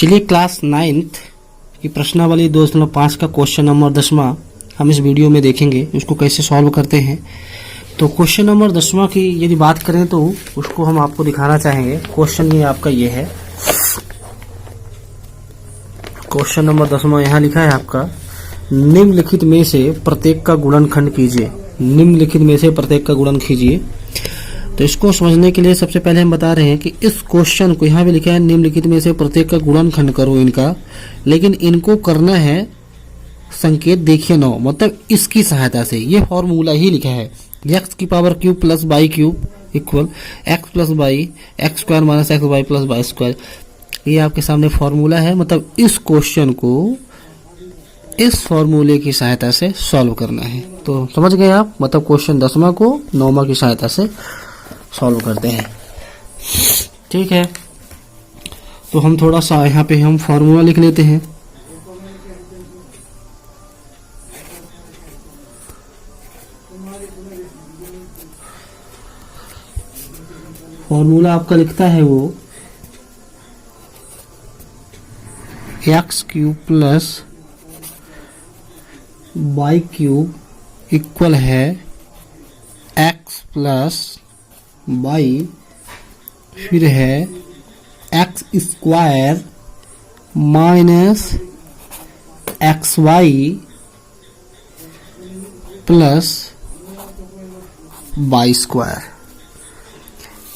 चलिए class 9th की प्रश्नावली 2.5 का क्वेश्चन नंबर 10वां हम इस वीडियो में देखेंगे, उसको कैसे सॉल्व करते हैं। तो क्वेश्चन नंबर 10वां की यदि बात करें तो उसको हम आपको दिखाना चाहेंगे। क्वेश्चन ये आपका ये है, क्वेश्चन नंबर 10वां यहाँ लिखा है आपका, निम्नलिखित में से प्रत्येक का गुणनखंड कीजिए। निम्नलिखित में से प्रत्येक का गुणन कीजिए। तो इसको समझने के लिए सबसे पहले हम बता रहे हैं कि इस क्वेश्चन को यहाँ भी लिखा है निम्नलिखित में से प्रत्येक का गुणनखंड करो इनका, लेकिन इनको करना है संकेत देखिए 9, मतलब इसकी सहायता से। ये फॉर्मूला ही लिखा है, एक्स की power cube plus y cube equal x plus y x square minus x y plus y square. ये आपके सामने फॉर्मूला है, मतलब इस क्वेश्चन को इस फॉर्मूले की सहायता से सॉल्व करना है। तो समझ गए आप, मतलब क्वेश्चन 10वां को 9वां की सहायता से सॉल्व करते हैं। ठीक है, तो हम थोड़ा सा यहाँ पे हम फॉर्मूला लिख लेते हैं। फॉर्मूला आपका लिखता है वो x cube plus y cube equal है एक्स प्लस वाई, फिर है x square minus x y plus y square.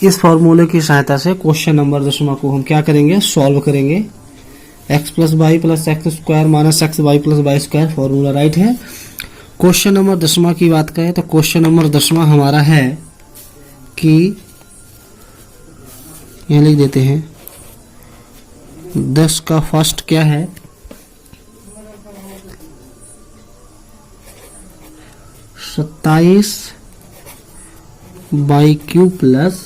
इस फॉर्मूले की सहायता से क्वेश्चन नंबर 10वां को हम क्या करेंगे, सॉल्व करेंगे। X plus y plus x square minus x y plus y square, formula right है। क्वेश्चन नंबर 10वां की बात करें तो क्वेश्चन नंबर 10वां हमारा है कि यह लिख देते हैं 10 का फर्स्ट क्या है, 27 by cube plus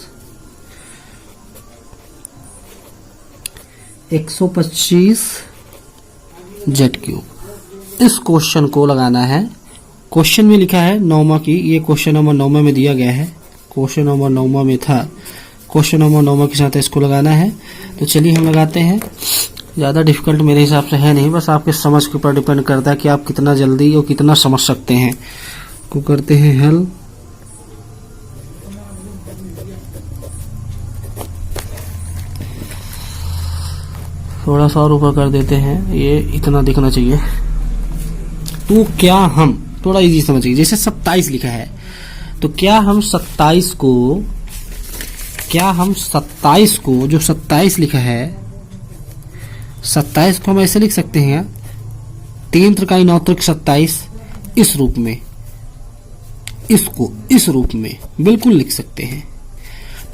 125 Z cube. इस क्वेश्चन को लगाना है। क्वेश्चन में लिखा है 9वां की, ये क्वेश्चन नंबर 9वां में दिया गया है, क्वेश्चन नंबर 9वां में था। क्वेश्चन नंबर 9वां के साथ इसको लगाना है। तो चलिए हम लगाते हैं। ज़्यादा डिफिकल्ट मेरे हिसाब से है नहीं, बस आपके समझ के ऊपर डिपेंड करता है कि आप कितना जल्दी और कितना समझ सकते हैं। को करते हैं हल। थोड़ा सा और ऊपर कर देते हैं, ये इतना दिखना चाहिए। तो क्या हम थोड़ा इजी समझिए, जैसे 27 लिखा है, तो क्या हम 27 को जो 27 लिखा है, 27 को हम ऐसे लिख सकते हैं 3 त्रिकाई 9 त्रिक 27, इस रूप में, इसको इस रूप में बिल्कुल लिख सकते हैं।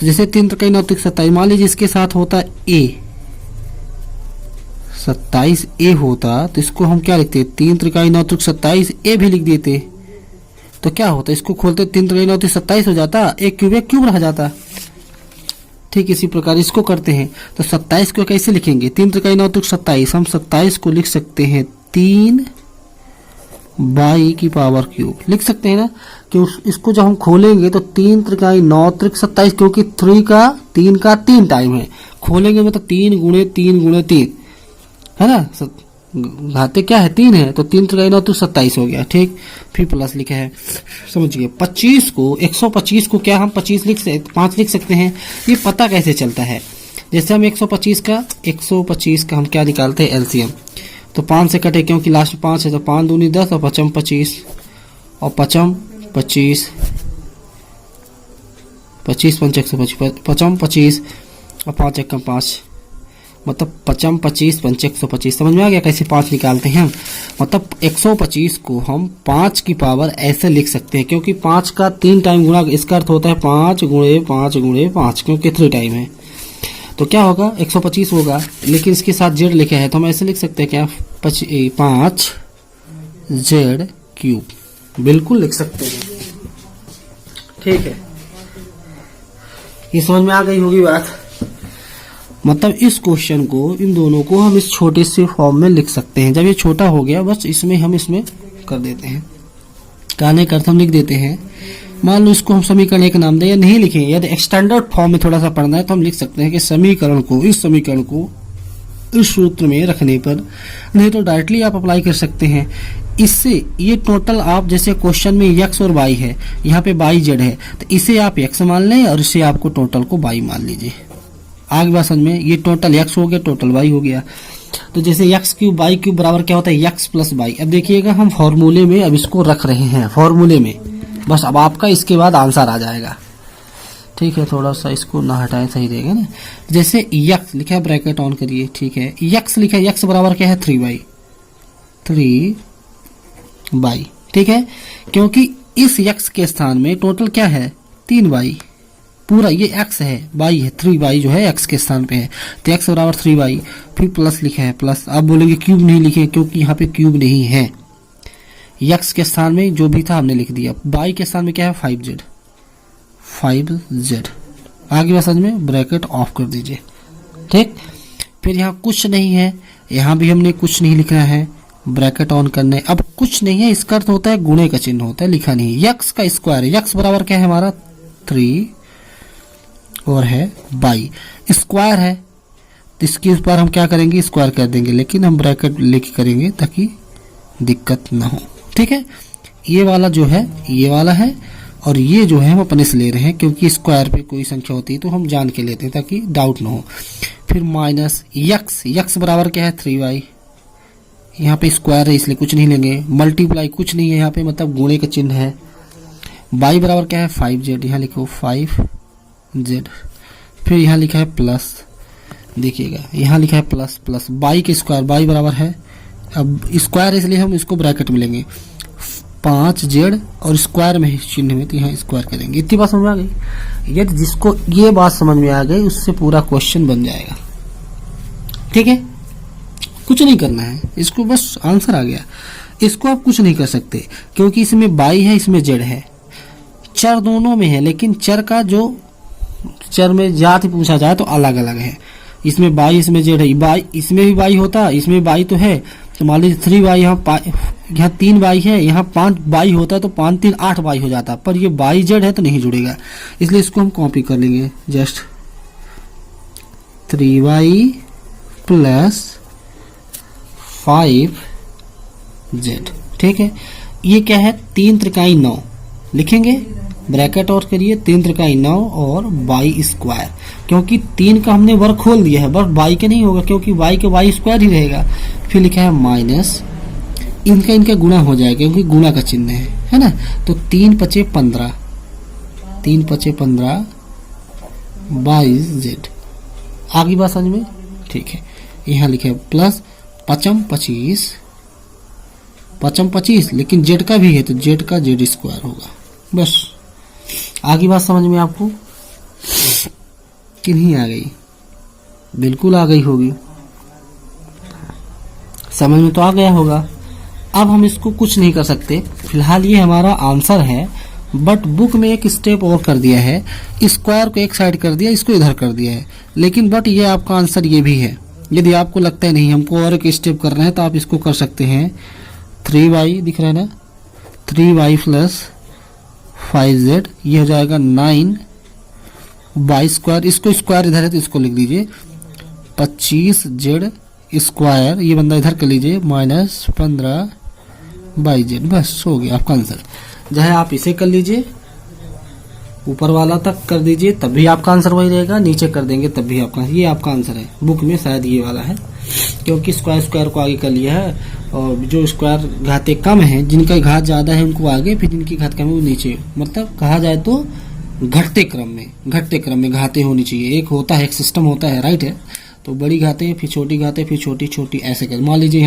तो जैसे 3 त्रिकाई 9 त्रिक 27, मान लीजिए इसके साथ होता ए 27 ए होता, तो इसको हम क्या लिखते, 3 त्रिकाई 9 त्रिक 27 ए भी लिख देते, तो क्या होता, इसको खोलते 3 त्रिकाई 9 त्रिक 27 हो जाता, एक क्यूब रह जाता। ठीक इसी प्रकार इसको करते हैं। तो 27 को कैसे लिखेंगे, 3 त्रिकाई 9 त्रिक 27, हम 27 को लिख सकते हैं 3 बाई की पावर क्यूब, लिख सकते हैं ना। कि इसको जब हम खोलेंगे तो 3 त्रिकाई 9 त्रिक 27, क्योंकि 3 का 3 टाइम है, खोलेंगे मतलब 3 गुणे 3 गुणे 3 है ना, घाते क्या है 3 है, तो 3 त्रिकाई 9 तो 27 हो गया। ठीक, फिर प्लस लिखा है, समझिए 25 को 125 को क्या हम 5 लिख सकते हैं। ये पता कैसे चलता है, जैसे हम 125 का हम क्या निकालते हैं, एलसीएम। तो 5 से कटे क्योंकि लास्ट में 5 है, तो 5 दूनी 10 और 5 25 और 5 25 25 5 125 5 25 और 5 1 5, मतलब 5 25 5 125। समझ में आ गया कैसे 5 निकालते हैं हम। मतलब 125 को हम 5 की पावर ऐसे लिख सकते हैं, क्योंकि 5 का 3 टाइम गुणा, इसका अर्थ होता है 5 गुणे 5 गुणे 5, क्योंकि 3 टाइम है। तो क्या होगा, 125 होगा, लेकिन इसके साथ जेड लिखा है तो हम ऐसे लिख सकते हैं क्या, 5 जेड क्यूब, बिल्कुल लिख सकते हैं। ठीक है, ये समझ में आ गई होगी बात। मतलब इस क्वेश्चन को, इन दोनों को हम इस छोटे से फॉर्म में लिख सकते हैं। जब ये छोटा हो गया, बस इसमें हम कर देते हैं, कहने का अर्थ हम लिख देते हैं। मान लो इसको हम समीकरण एक नाम दें या नहीं लिखें, यदि स्टैंडर्ड फॉर्म में थोड़ा सा पढ़ना है तो हम लिख सकते हैं कि समीकरण को, इस समीकरण को इस सूत्र में रखने पर, नहीं तो डायरेक्टली आप अप्लाई कर सकते हैं। इससे ये टोटल आप जैसे क्वेश्चन में x और y है, यहाँ पे y z है, तो इसे आप x मान लें और इसे आपको टोटल को y मान लीजिए। आगे बात समझ में, ये टोटल x हो गया, टोटल y हो गया। तो जैसे x क्यूब y क्यूब बराबर क्या होता है, x प्लस y। अब देखिएगा हम फॉर्मूले में अब इसको रख रहे हैं, फॉर्मूले में बस। अब आपका इसके बाद आंसर आ जाएगा, ठीक है। थोड़ा सा इसको ना हटाएं, सही रहेगा ना। जैसे x लिखा है, ब्रैकेट ऑन करिए, ठीक है। x लिखा है, x बराबर क्या है 3y, 3y, ठीक है। क्योंकि इस x के स्थान में टोटल क्या है 3y, पूरा ये x है, y है, 3y जो है x के स्थान पे है, तो x बराबर 3y। फिर प्लस लिखा है, प्लस। आप बोलेंगे क्यूब नहीं लिखे, क्योंकि यहाँ पे क्यूब नहीं है। x के स्थान में जो भी था हमने लिख दिया। y के स्थान में क्या है 5z, 5z। आगे बात समझ में, ब्रैकेट ऑफ कर दीजिए, ठीक। फिर यहाँ कुछ नहीं है, यहाँ भी हमने कुछ नहीं लिखना है, ब्रैकेट ऑन करने। अब कुछ नहीं है, इसका अर्थ होता है गुणे का चिन्ह होता है, लिखा नहीं। x का स्क्वायर है, x बराबर क्या है हमारा 3 और है y, स्क्वायर है, तो इसके ऊपर हम क्या करेंगे, स्क्वायर कर देंगे, लेकिन हम ब्रैकेट लेके करेंगे ताकि दिक्कत ना हो, ठीक है। ये वाला जो है ये वाला है, और ये जो है हम अपने से ले रहे हैं, क्योंकि स्क्वायर पे कोई संख्या होती है तो हम जान के लेते हैं ताकि डाउट ना हो। फिर माइनस x बराबर क्या है 3y, यहाँ पे स्क्वायर है इसलिए कुछ नहीं लेंगे। मल्टीप्लाई कुछ नहीं है यहाँ पे, मतलब गुणे का चिन्ह है। y बराबर क्या है 5z, यहाँ लिखो 5z। फिर यहाँ लिखा है प्लस, देखिएगा यहाँ लिखा है प्लस प्लस y के स्क्वायर, y बराबर है, अब स्क्वायर है इसलिए हम इसको ब्रैकेट में लेंगे 5z, और स्क्वायर में चिन्ह में तो यहाँ स्क्वायर करेंगे। इतनी बात समझ में आ गई। यदि जिसको ये बात समझ में आ गई उससे पूरा क्वेश्चन बन जाएगा, ठीक है। कुछ नहीं करना है, इसको बस आंसर आ गया। इसको आप कुछ नहीं कर सकते, क्योंकि इसमें y है, इसमें z है, चर दोनों में है, लेकिन चर का जो चर में जाति पूछा जाए तो अलग अलग है। इसमें y, इसमें z है, y इसमें भी y होता, इसमें y तो है, तो मान लीजिए 3y, यहाँ 3y है, यहाँ 5y होता तो 5 3 8y हो जाता, पर ये y z है तो नहीं जुड़ेगा, इसलिए इसको हम कॉपी कर लेंगे। जस्ट 3y प्लस 5z, ठीक है। ये क्या है 3 त्रिकाई 9 लिखेंगे, ब्रैकेट और करिए 3 त्रिकाई 9 और y स्क्वायर, क्योंकि 3 का हमने वर्ग खोल दिया है, बस y के नहीं होगा क्योंकि y के y स्क्वायर ही रहेगा। फिर लिखा है माइनस, इनका गुणा हो जाएगा क्योंकि गुणा का चिन्ह है ना। तो 3 पचे 15, 3 पचे 15 22z। आगे बात समझ में, ठीक है। यहाँ लिखे प्लस 5 25, 5 25, लेकिन z का भी है तो z का z स्क्वायर होगा, बस। आगे बात समझ में आपको कि नहीं आ गई? बिल्कुल आ गई होगी, समझ में तो आ गया होगा। अब हम इसको कुछ नहीं कर सकते, फिलहाल ये हमारा आंसर है, बट बुक में एक स्टेप और कर दिया है, स्क्वायर को एक साइड कर दिया, इसको इधर कर दिया है, लेकिन बट ये आपका आंसर ये भी है। यदि आपको लगता है नहीं हमको और एक स्टेप करना है तो आप इसको कर सकते हैं। 3y दिख रहा है ना, 3y प्लस 5z, ये हो जाएगा 9y स्क्वायर, इसको स्क्वायर इधर है तो इसको लिख दीजिए 25z स्क्वायर, ये बंदा इधर कर लीजिए माइनस 15y z, बस हो गया आपका आंसर। चाहे आप इसे कर लीजिए, ऊपर वाला तक कर दीजिए तब भी आपका आंसर वही रहेगा, नीचे कर देंगे तब भी आपका, ये आपका आंसर है। बुक में शायद ये वाला है, क्योंकि स्क्वायर को आगे कर लिया है, और जो स्क्वायर घाते कम है, जिनका घात ज्यादा है उनको आगे, फिर जिनकी घात कम है वो नीचे, मतलब कहा जाए तो घटते क्रम में घाते होनी चाहिए। एक होता है, एक सिस्टम होता है, राइट है। तो बड़ी घाते फिर छोटी घाते फिर छोटी छोटी ऐसे कर। मान लीजिए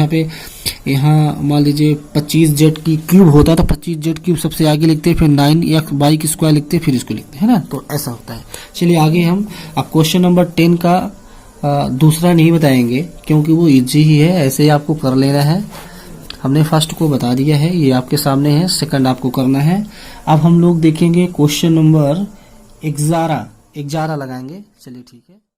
यहाँ मान लीजिए 25z की क्यूब होता है तो 25z क्यूब सबसे आगे लिखते हैं, फिर 9y की स्क्वायर लिखते हैं, फिर इसको लिखते हैं, है ना। तो ऐसा होता है। चलिए आगे हम अब क्वेश्चन नंबर 10 का दूसरा नहीं बताएंगे क्योंकि वो इजी ही है, ऐसे ही आपको कर लेना है। हमने फर्स्ट को बता दिया है, ये आपके सामने है, सेकंड आपको करना है। अब हम लोग देखेंगे क्वेश्चन नंबर 11 लगाएंगे। चलिए ठीक है।